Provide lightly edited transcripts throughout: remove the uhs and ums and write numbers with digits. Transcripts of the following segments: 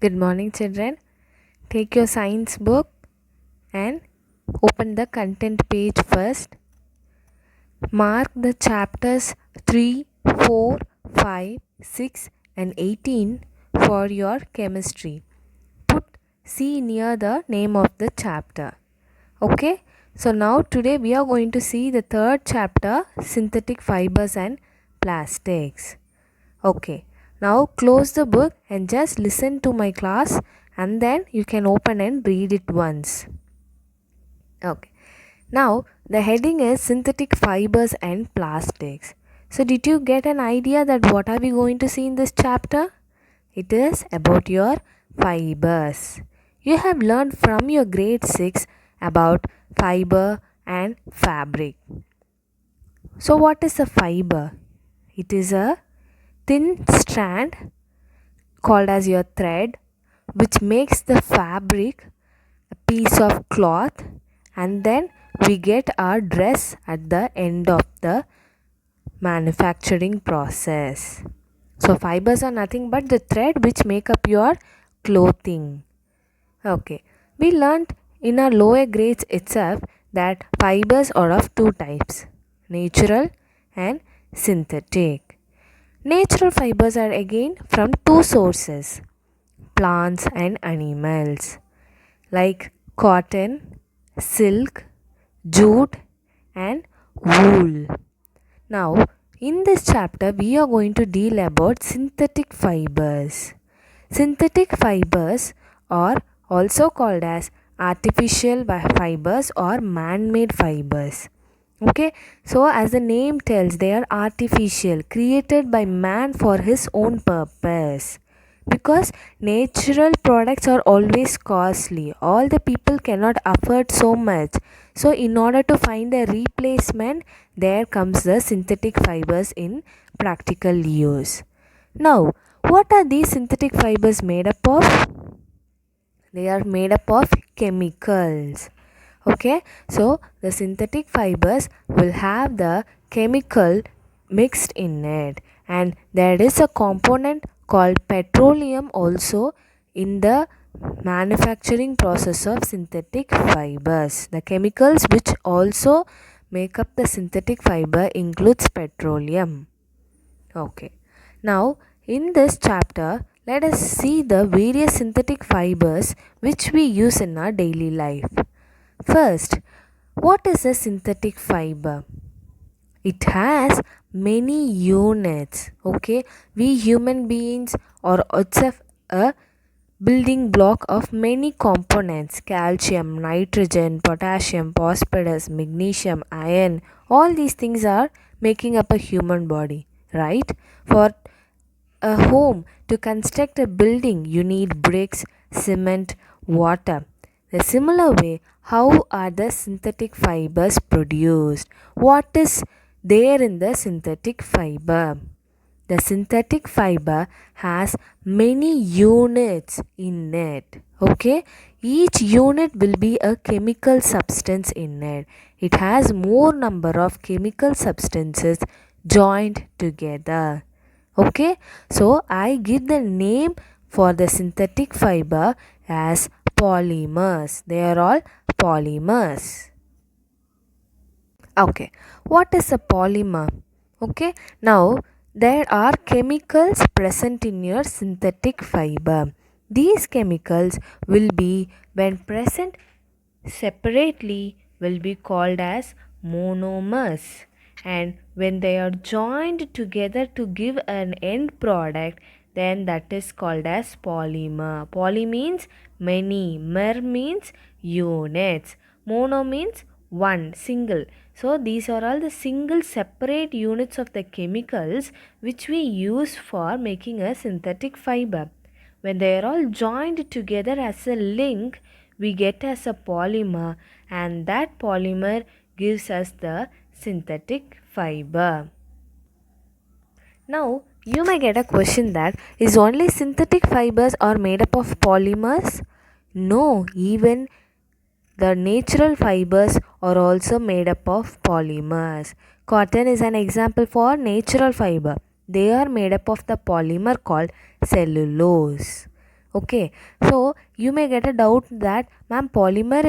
Good morning, children. Take your science book and open the content page first. Mark the chapters 3, 4, 5, 6, and 18 for your chemistry. Put C near the name of the chapter. Okay? So, now today we are going to see the third chapter, synthetic fibers and plastics. Okay, now close the book and just listen to my class, and then you can open and read it once. Okay, now the heading is synthetic fibers and plastics. So, did you get an idea that what are we going to see in this chapter? It is about your fibers. You have learned from your grade 6 about fiber and fabric. So, what is a fiber? It is a thin strand called as your thread, which makes the fabric a piece of cloth, and then we get our dress at the end of the manufacturing process. So fibers are nothing but the thread which make up your clothing. Okay, we learnt in our lower grades itself that fibers are of two types, natural and synthetic. Natural fibers are again from two sources, plants and animals, like cotton, silk, jute, and wool. Now, in this chapter, we are going to deal about synthetic fibers. Synthetic fibers are also called as artificial fibers or man-made fibers. Okay, so as the name tells, they are artificial, created by man for his own purpose. Because natural products are always costly, all the people cannot afford so much. So, in order to find a replacement, there comes the synthetic fibers in practical use. Now, what are these synthetic fibers made up of? They are made up of chemicals. Okay, so the synthetic fibers will have the chemical mixed in it, and there is a component called petroleum also in the manufacturing process of synthetic fibers. The chemicals which also make up the synthetic fiber includes petroleum. Okay, now in this chapter, let us see the various synthetic fibers which we use in our daily life. First, what is a synthetic fiber? It has many units. Okay, we human beings are itself a building block of many components: calcium, nitrogen, potassium, phosphorus, magnesium, iron. All these things are making up a human body, right? For a home, to construct a building, you need bricks, cement, water. The similar way, how are the synthetic fibers produced? What is there in the synthetic fiber? The synthetic fiber has many units in it. Okay, each unit will be a chemical substance in it. It has more number of chemical substances joined together. Okay, so I give the name for the synthetic fiber as polymers. They are all polymers. Okay, what is a polymer? Okay, now there are chemicals present in your synthetic fiber. These chemicals will be, when present separately, will be called as monomers, and when they are joined together to give an end product, then that is called as polymer. Poly means many, mer means units, mono means one, single. So these are all the single separate units of the chemicals which we use for making a synthetic fiber. When they are all joined together as a link, we get as a polymer, and that polymer gives us the synthetic fiber. Now, you may get a question that is only synthetic fibers are made up of polymers? No, even the natural fibers are also made up of polymers. Cotton is an example for natural fiber. They are made up of the polymer called cellulose. Okay, so you may get a doubt that ma'am, polymer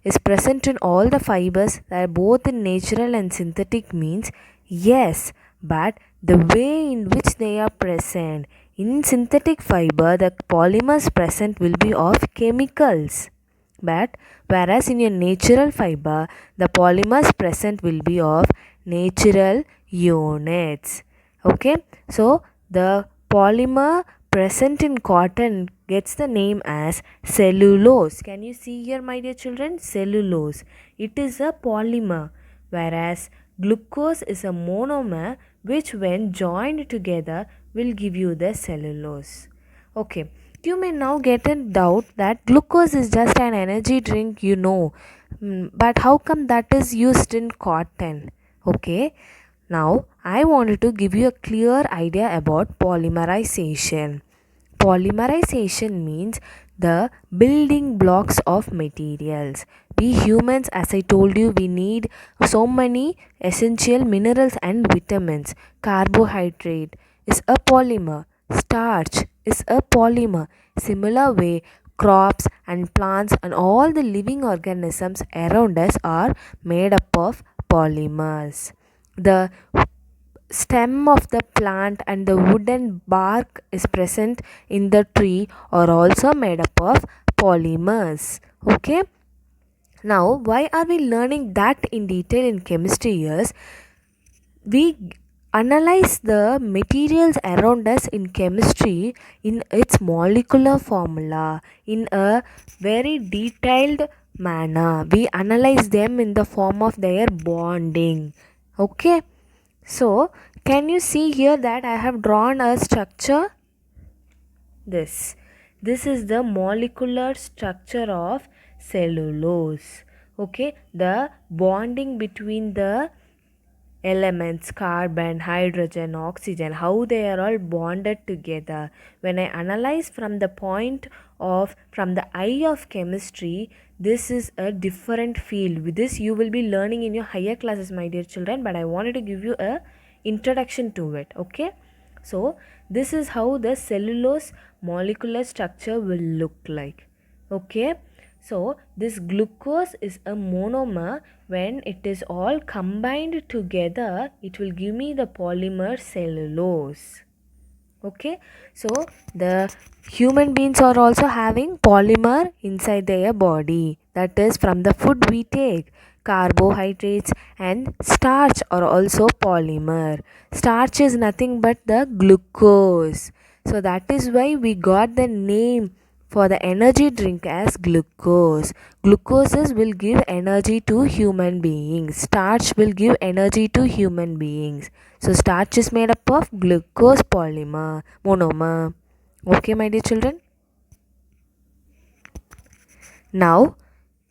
is present in all the fibers that are both in natural and synthetic means yes, but the way in which they are present in synthetic fiber, the polymers present will be of chemicals, but whereas in your natural fiber, the polymers present will be of natural units. Okay, so the polymer present in cotton gets the name as cellulose. Can you see here, my dear children? Cellulose. It is a polymer, whereas glucose is a monomer which when joined together will give you the cellulose. Okay, you may now get a doubt that glucose is just an energy drink, but how come that is used in cotton? Okay, now I wanted to give you a clear idea about polymerization. Polymerization means the building blocks of materials. We humans, as I told you, we need so many essential minerals and vitamins. Carbohydrate is a polymer, starch is a polymer. Similar way, crops and plants and all the living organisms around us are made up of polymers. The stem of the plant and the wooden bark is present in the tree are also made up of polymers. Okay, now why are we learning that in detail in chemistry is we analyze the materials around us in chemistry in its molecular formula in a very detailed manner. We analyze them in the form of their bonding. Okay, so can you see here that I have drawn a structure? This is the molecular structure of cellulose. Okay, the bonding between the elements carbon, hydrogen, oxygen, how they are all bonded together. When I analyze from the from the eye of chemistry, this is a different field. With this you will be learning in your higher classes, my dear children, but I wanted to give you a introduction to it. Okay, so this is how the cellulose molecular structure will look like. Okay, so this glucose is a monomer. When it is all combined together, it will give me the polymer cellulose. Okay, so the human beings are also having polymer inside their body, that is from the food we take. Carbohydrates and starch are also polymer. Starch is nothing but the glucose, so that is why we got the name for the energy drink as glucose. Glucoses will give energy to human beings. Starch will give energy to human beings. So starch is made up of glucose polymer, monomer. Okay, my dear children. Now,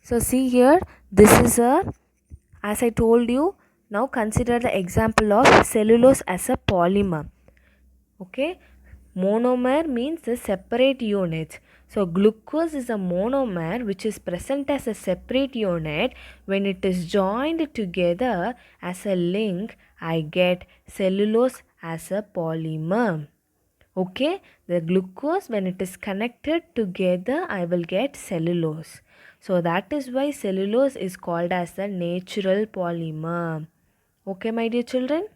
so see here, this is as I told you, now consider the example of cellulose as a polymer. Okay, monomer means the separate units. So glucose is a monomer which is present as a separate unit. When it is joined together as a link, I get cellulose as a polymer. Okay, the glucose, when it is connected together, I will get cellulose. So that is why cellulose is called as the natural polymer. Okay, my dear children.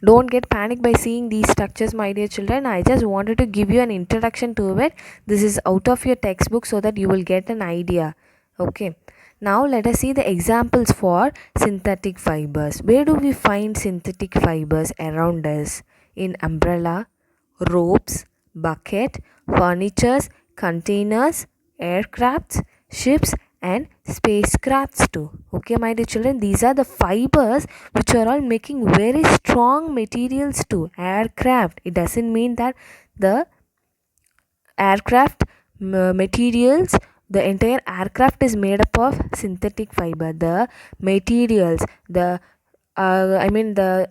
Don't get panic by seeing these structures, my dear children. I just wanted to give you an introduction to it. This is out of your textbook so that you will get an idea. Okay, now let us see the examples for synthetic fibers. Where do we find synthetic fibers around us? In umbrella, ropes, bucket, furnitures, containers, aircrafts, ships, and spacecrafts too. Okay, my dear children, these are the fibers which are all making very strong materials too. Aircraft, it doesn't mean that the aircraft materials, the entire aircraft is made up of synthetic fiber. The materials, the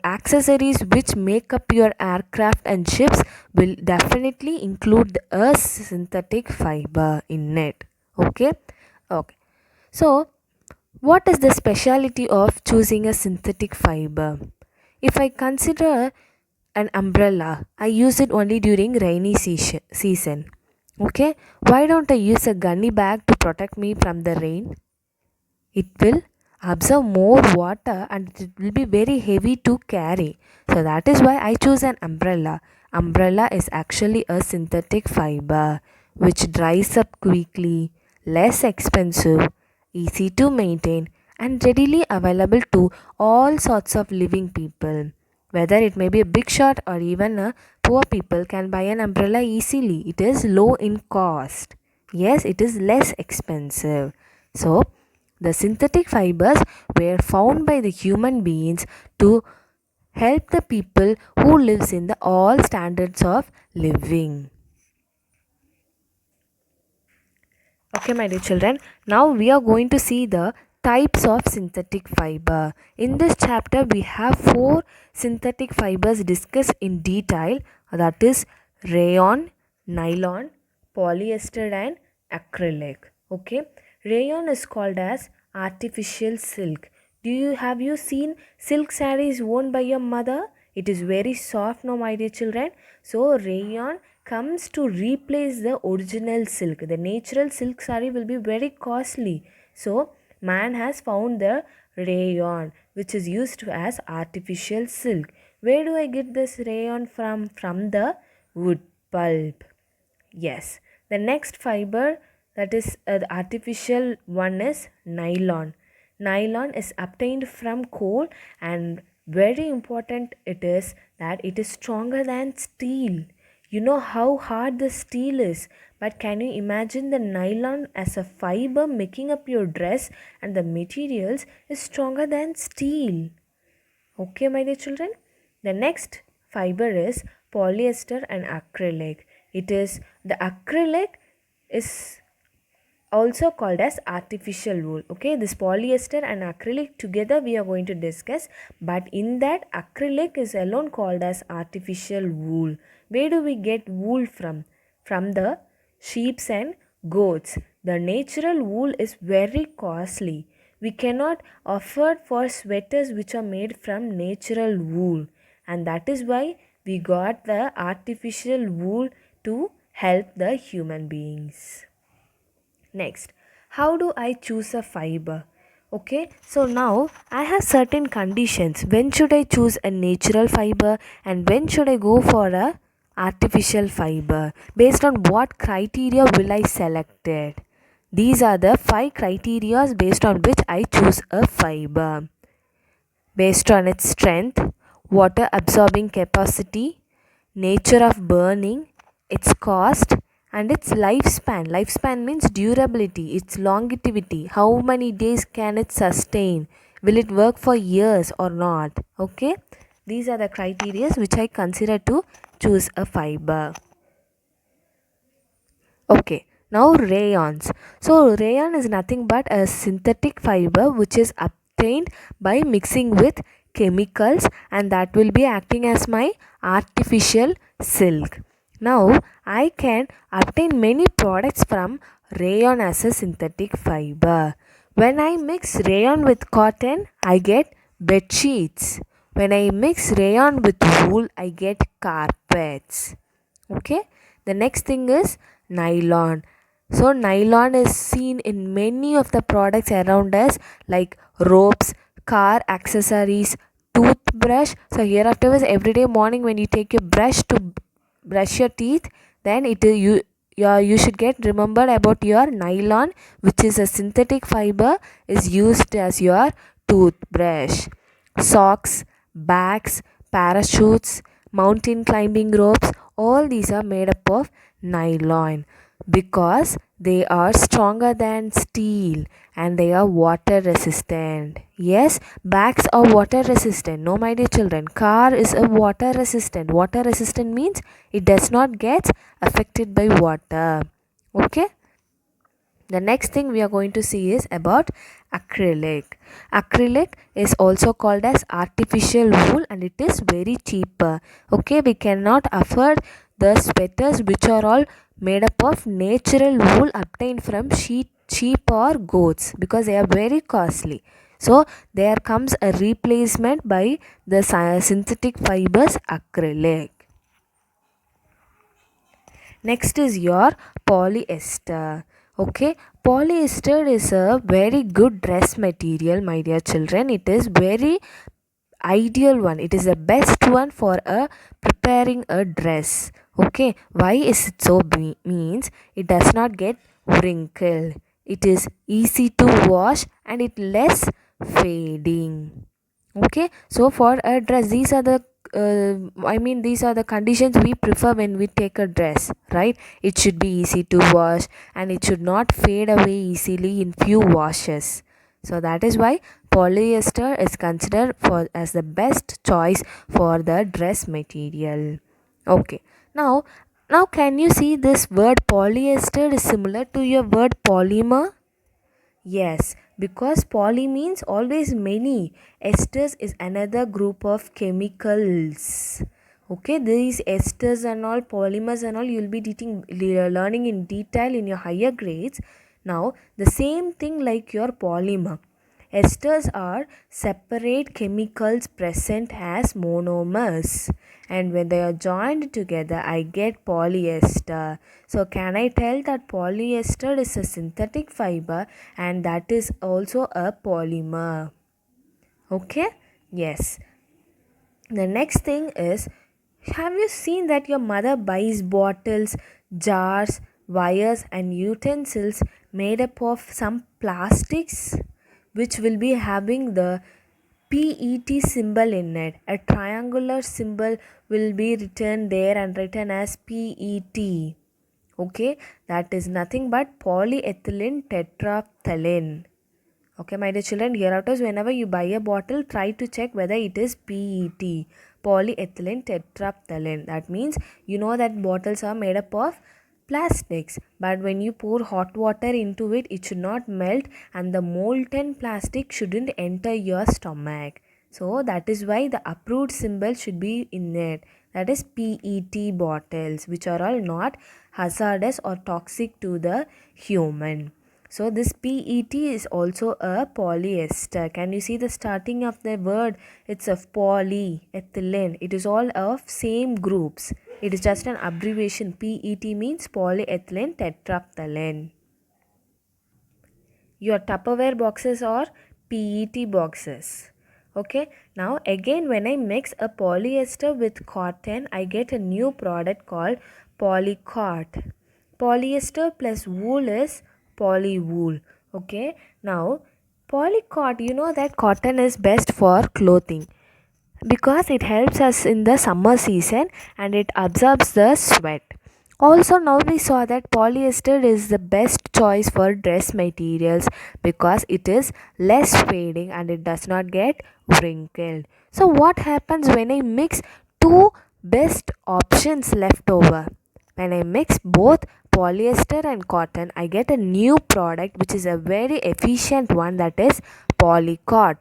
accessories which make up your aircraft and ships will definitely include a synthetic fiber in it. Okay, okay. So what is the speciality of choosing a synthetic fiber? If I consider an umbrella. I use it only during rainy season. Okay, why don't I use a gunny bag to protect me from the rain? It will absorb more water and it will be very heavy to carry. So that is why I choose an umbrella. Umbrella is actually a synthetic fiber which dries up quickly, less expensive, easy to maintain, and readily available to all sorts of living people. Whether it may be a big shot or even a poor people can buy an umbrella easily. It is low in cost. Yes, it is less expensive. So, the synthetic fibers were found by the human beings to help the people who lives in the all standards of living. Okay, my dear children, now we are going to see the types of synthetic fiber. In this chapter, we have 4 synthetic fibers discussed in detail, that is rayon, nylon, polyester and acrylic. Okay, rayon is called as artificial silk. Have you seen silk sarees worn by your mother? It is very soft now, my dear children. So rayon comes to replace the original silk. The natural silk saree will be very costly. So man has found the rayon which is used as artificial silk. Where do I get this rayon from? From the wood pulp. Yes. The next fiber that is the artificial one is nylon. Nylon is obtained from coal, and very important it is that it is stronger than steel. You know how hard the steel is, but can you imagine the nylon as a fiber making up your dress, and the materials is stronger than steel. Okay, my dear children. The next fiber is polyester and acrylic. It is the acrylic is also called as artificial wool. Okay, this polyester and acrylic together we are going to discuss, but in that acrylic is alone called as artificial wool. Where do we get wool from? From the sheep and goats. The natural wool is very costly. We cannot afford for sweaters which are made from natural wool, and that is why we got the artificial wool to help the human beings. Next, how do I choose a fiber? Okay, so now I have certain conditions. When should I choose a natural fiber and when should I go for a artificial fiber? Based on what criteria will I select it? These are the 5 criteria based on which I choose a fiber. Based on its strength, water absorbing capacity, nature of burning, its cost, and its lifespan. Lifespan means durability, its longevity, how many days can it sustain, will it work for years or not. Okay, these are the criteria which I consider to choose a fiber. Okay, now rayons. So rayon is nothing but a synthetic fiber which is obtained by mixing with chemicals, and that will be acting as my artificial silk. Now I can obtain many products from rayon as a synthetic fiber. When I mix rayon with cotton, I get bed sheets. When I mix rayon with wool, I get carpets. Okay, the next thing is nylon. So nylon is seen in many of the products around us, like ropes, car accessories, toothbrush. So here afterwards, every day morning when you take your brush to brush your teeth, then you should get remembered about your nylon, which is a synthetic fiber, is used as your toothbrush. Socks, bags, parachutes, mountain climbing ropes, all these are made up of nylon because they are stronger than steel and they are water resistant. Yes, bags are water resistant. No, my dear children, car is a water resistant. Water resistant means it does not get affected by water. Okay. The next thing we are going to see is about acrylic. Acrylic is also called as artificial wool and it is very cheaper. Okay, we cannot afford the sweaters which are all made up of natural wool obtained from sheep or goats because they are very costly. So there comes a replacement by the synthetic fibers acrylic. Next is your polyester. Okay, polyester is a very good dress material, my dear children. It is very ideal one. It is the best one for a preparing a dress. Okay, why is it so? Means it does not get wrinkled. It is easy to wash and it less fading. Okay, so for a dress, these are the these are the conditions we prefer when we take a dress, right? It should be easy to wash and it should not fade away easily in few washes. So that is why polyester is considered for as the best choice for the dress material. Okay, now can you see this word polyester is similar to your word polymer? Yes, because poly means always many. Esters is another group of chemicals. Okay, these esters and all, polymers and all, you'll be learning in detail in your higher grades. Now, the same thing like your polymer. Esters are separate chemicals present as monomers, and when they are joined together I get polyester. So can I tell that polyester is a synthetic fiber and that is also a polymer? Okay, yes. The next thing is, have you seen that your mother buys bottles, jars, wires and utensils made up of some plastics which will be having the PET symbol in it? A triangular symbol will be written there and written as PET. Okay, that is nothing but polyethylene tetraphthalate. Okay, my dear children, hereafter whenever you buy a bottle, try to check whether it is PET, polyethylene tetraphthalate. That means you know that bottles are made up of plastics, but when you pour hot water into it, it should not melt and the molten plastic shouldn't enter your stomach. So that is why the approved symbol should be in it. That is PET bottles, which are all not hazardous or toxic to the human. So this PET is also a polyester. Can you see the starting of the word? It's of polyethylene. It is all of same groups. It is just an abbreviation. PET means polyethylene tetraphthalate. Your Tupperware boxes are PET boxes. Okay, now again when I mix a polyester with cotton, I get a new product called polycot. Polyester plus wool is polywool. Okay, now polycot, you know that cotton is best for clothing because it helps us in the summer season and it absorbs the sweat. Also, now we saw that polyester is the best choice for dress materials because it is less fading and it does not get wrinkled. So what happens when I mix two best options left over? When I mix both polyester and cotton, I get a new product which is a very efficient one, that is polycot.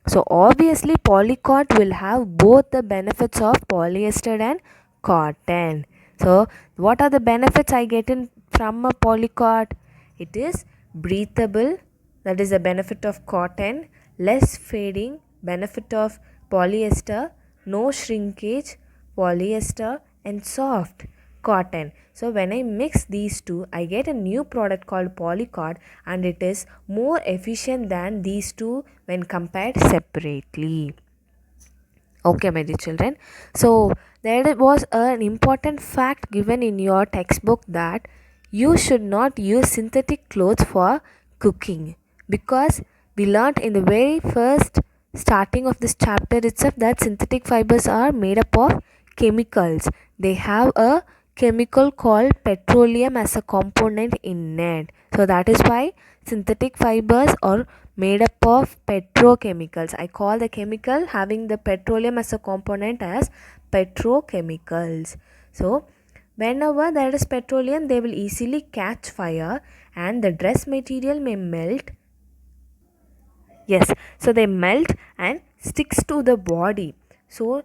So obviously polycot will have both the benefits of polyester and cotton. So what are the benefits I get in from a polycot? It is breathable, that is the benefit of cotton, less fading, benefit of polyester, no shrinkage, polyester, and soft cotton. So when I mix these two, I get a new product called polycot and it is more efficient than these two when compared separately. Okay, my dear children. So there was an important fact given in your textbook that you should not use synthetic clothes for cooking because we learnt in the very first starting of this chapter itself that synthetic fibers are made up of chemicals. They have a chemical called petroleum as a component in it. So that is why synthetic fibers are made up of petrochemicals. I call the chemical having the petroleum as a component as petrochemicals. So whenever there is petroleum, they will easily catch fire and the dress material may melt. Yes, so they melt and sticks to the body. So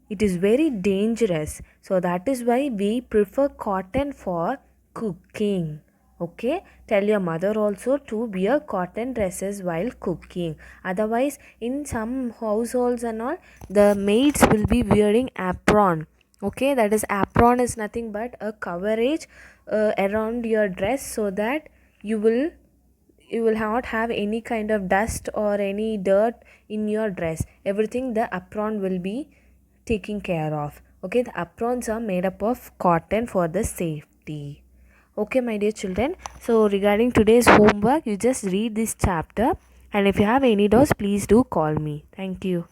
it is very dangerous. So that is why we prefer cotton for cooking. Okay, tell your mother also to wear cotton dresses while cooking. Otherwise, in some households and all, the maids will be wearing apron. Okay, that is apron is nothing but a coverage around your dress so that you will you will not have any kind of dust or any dirt in your dress. Everything the apron will be taken care of. Okay, the aprons are made up of cotton for the safety. Okay, my dear children, so regarding today's homework, you just read this chapter, and if you have any doubts, please do call me. Thank you.